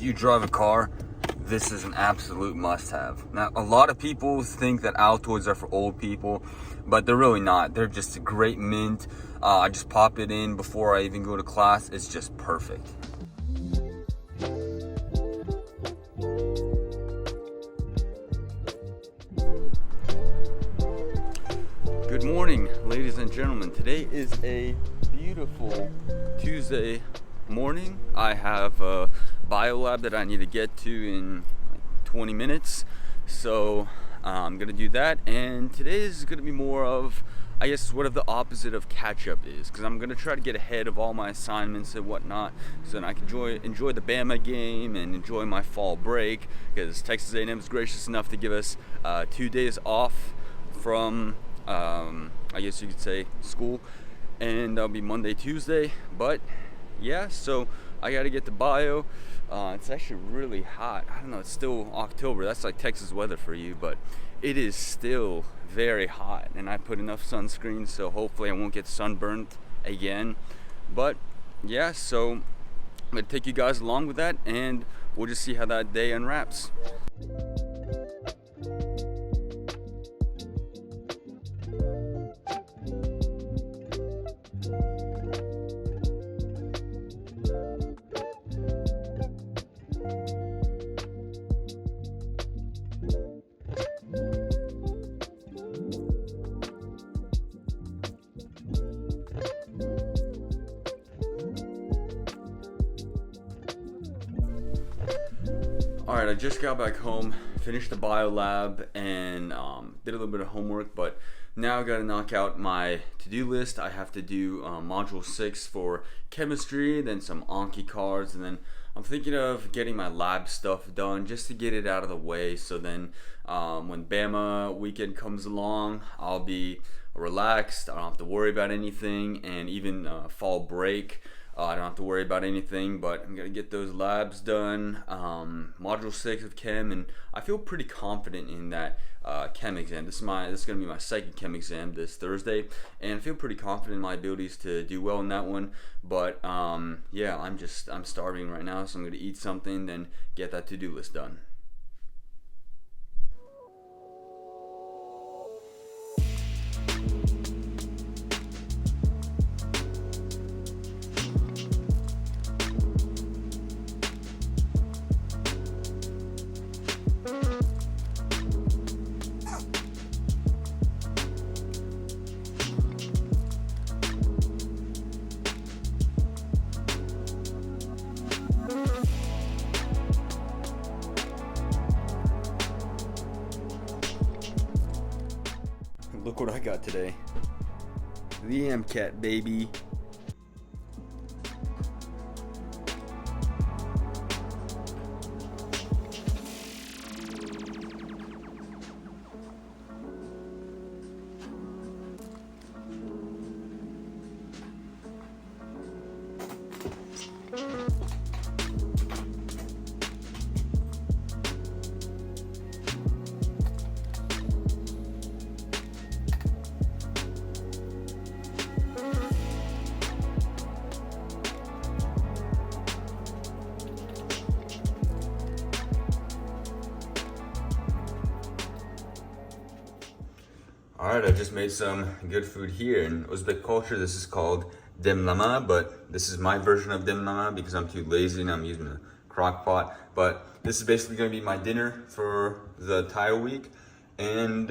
you drive a car, this is an absolute must-have. Now, a lot of people think that Altoids are for old people, but they're really not. They're just a great mint. I just pop it in before I even go to class. It's just perfect. Good morning, ladies and gentlemen. Today is a beautiful Tuesday morning. I have a bio lab that I need to get to in like 20 minutes. So I'm gonna do that. And today is gonna be more of, I guess, what the opposite of catch up is, because I'm gonna try to get ahead of all my assignments and whatnot, so that I can enjoy the Bama game and enjoy my fall break, because Texas A&M is gracious enough to give us 2 days off from I guess you could say school, and that'll be Monday, Tuesday. But yeah, so I gotta get the bio. It's actually really hot. I don't know, it's still October. That's like Texas weather for you, but it is still very hot, and I put enough sunscreen, so hopefully I won't get sunburned again. But yeah, so I'm gonna take you guys along with that, and we'll just see how that day unwraps. Alright, I just got back home, finished the bio lab, and did a little bit of homework, but now I gotta knock out my to-do list. I have to do module 6 for chemistry, then some Anki cards, and then I'm thinking of getting my lab stuff done just to get it out of the way, so then when Bama weekend comes along, I'll be relaxed. I don't have to worry about anything, and even fall break, I don't have to worry about anything, but I'm gonna get those labs done. Module 6 of chem, and I feel pretty confident in that chem exam. This is gonna be my second chem exam this Thursday, and I feel pretty confident in my abilities to do well in that one. But yeah, I'm starving right now, so I'm gonna eat something, then get that to-do list done. Look what I got today. The MCAT, baby. Alright, I just made some good food here. In Uzbek culture, this is called demlama, but this is my version of demlama because I'm too lazy and I'm using a crock pot. But this is basically gonna be my dinner for the entire week. And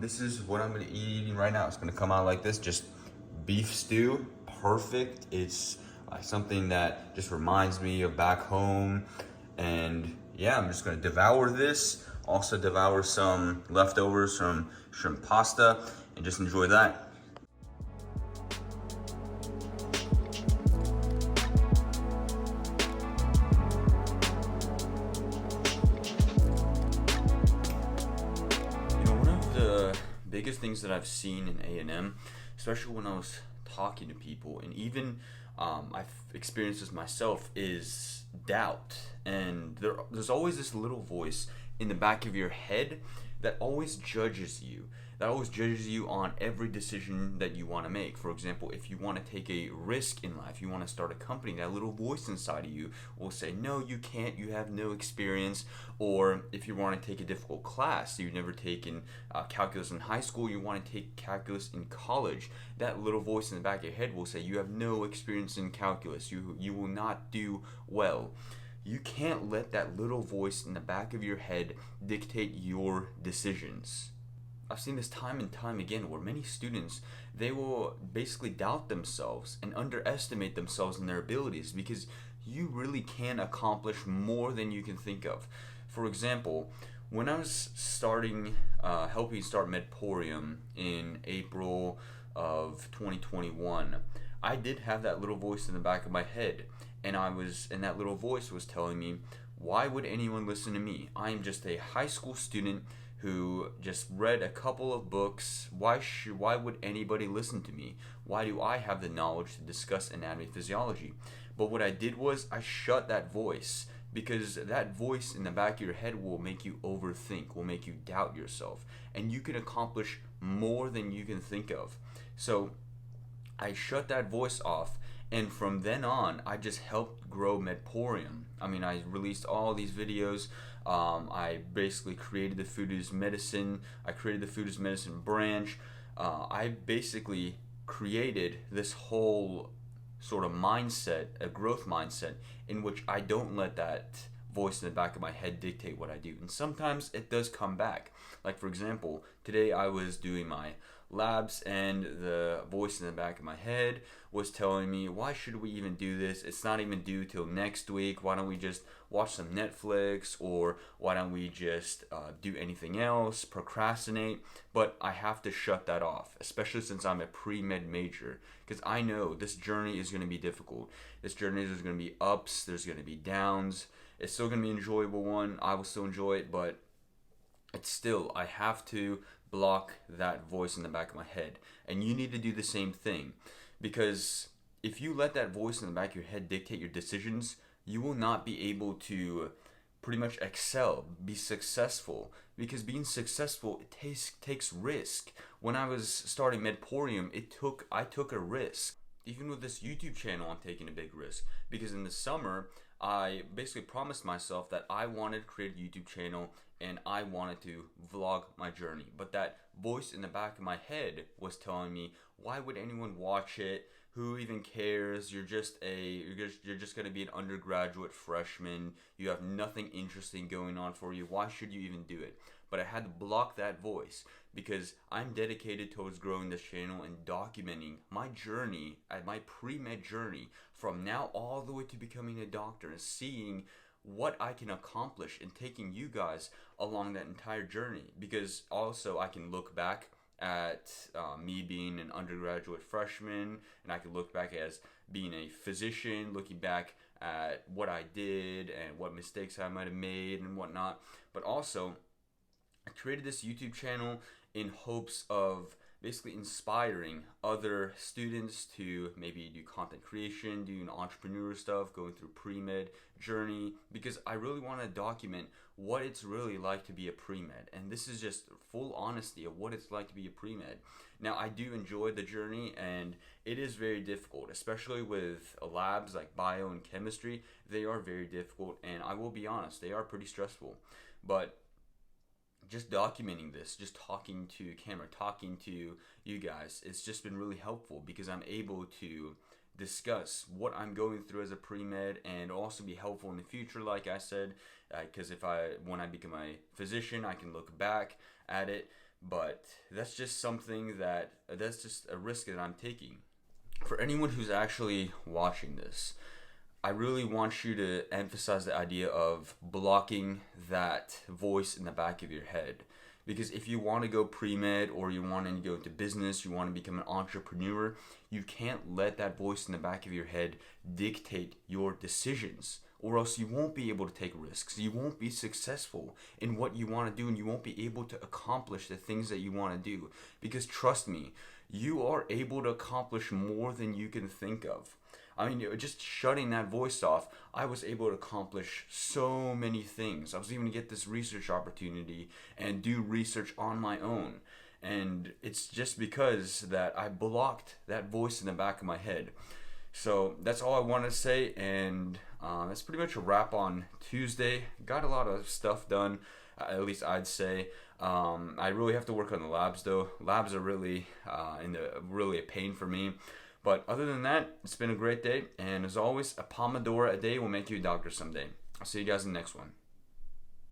this is what I'm gonna be eating right now. It's gonna come out like this, just beef stew, perfect. It's like something that just reminds me of back home. And yeah, I'm just gonna devour this. Also devour some leftovers from shrimp pasta and just enjoy that. You know, one of the biggest things that I've seen in A&M, especially when I was talking to people, and even I've experienced this myself, is doubt. And there's always this little voice in the back of your head that always judges you, on every decision that you want to make. For example, if you want to take a risk in life, you want to start a company, that little voice inside of you will say, no, you can't, you have no experience. Or if you want to take a difficult class, you've never taken calculus in high school, you want to take calculus in college, that little voice in the back of your head will say, you have no experience in calculus, you will not do well. You can't let that little voice in the back of your head dictate your decisions. I've seen this time and time again where many students, they will basically doubt themselves and underestimate themselves and their abilities, because you really can accomplish more than you can think of. For example, when I was helping start Medporium in April of 2021, I did have that little voice in the back of my head, and that little voice was telling me, why would anyone listen to me? I am just a high school student who just read a couple of books. Why would anybody listen to me? Why do I have the knowledge to discuss anatomy and physiology? But what I did was I shut that voice, because that voice in the back of your head will make you overthink, will make you doubt yourself, and you can accomplish more than you can think of. So I shut that voice off, and from then on, I just helped grow Medporium. I mean, I released all these videos. I basically created the Food is Medicine. I created the Food is Medicine branch. I basically created this whole sort of mindset, a growth mindset, in which I don't let that voice in the back of my head dictate what I do. And sometimes it does come back. Like, for example, today I was doing my labs, and the voice in the back of my head was telling me, why should we even do this? It's not even due till next week. Why don't we just watch some Netflix? Or why don't we just do anything else, procrastinate? But I have to shut that off, especially since I'm a pre-med major, because I know this journey is going to be difficult. This journey, there's going to be ups, there's going to be downs. It's still going to be an enjoyable one. I will still enjoy it, but it's still, I have to block that voice in the back of my head. And you need to do the same thing, because if you let that voice in the back of your head dictate your decisions, you will not be able to pretty much excel, be successful, because being successful, it takes risk. When I was starting Medporium, I took a risk. Even with this YouTube channel, I'm taking a big risk, because in the summer, I basically promised myself that I wanted to create a YouTube channel and I wanted to vlog my journey. But that voice in the back of my head was telling me, why would anyone watch it? Who even cares? You're just going to be an undergraduate freshman. You have nothing interesting going on for you. Why should you even do it? But I had to block that voice, because I'm dedicated towards growing this channel and documenting my journey, my pre-med journey, from now all the way to becoming a doctor, and seeing what I can accomplish, and taking you guys along that entire journey. Because also I can look back at me being an undergraduate freshman, and I can look back as being a physician, looking back at what I did and what mistakes I might have made and whatnot. But also, I created this YouTube channel in hopes of basically inspiring other students to maybe do content creation, doing entrepreneur stuff, going through pre-med journey, because I really want to document what it's really like to be a pre-med. And this is just full honesty of what it's like to be a pre-med. Now, I do enjoy the journey, and it is very difficult, especially with labs like bio and chemistry. They are very difficult, and I will be honest, they are pretty stressful. But just documenting this, just talking to camera, talking to you guys, it's just been really helpful, because I'm able to discuss what I'm going through as a pre-med, and also be helpful in the future, like I said, because when I become a physician, I can look back at it. But that's just that's just a risk that I'm taking. For anyone who's actually watching this, I really want you to emphasize the idea of blocking that voice in the back of your head. Because if you want to go pre-med, or you want to go into business, you want to become an entrepreneur, you can't let that voice in the back of your head dictate your decisions, or else you won't be able to take risks. You won't be successful in what you want to do, and you won't be able to accomplish the things that you want to do. Because trust me, you are able to accomplish more than you can think of. I mean, just shutting that voice off, I was able to accomplish so many things. I was even to get this research opportunity and do research on my own. And it's just because that I blocked that voice in the back of my head. So that's all I want to say, and that's pretty much a wrap on Tuesday. Got a lot of stuff done, at least I'd say. I really have to work on the labs though. Labs are really really a pain for me. But other than that, it's been a great day, and as always, a Pomodoro a day will make you a doctor someday. I'll see you guys in the next one.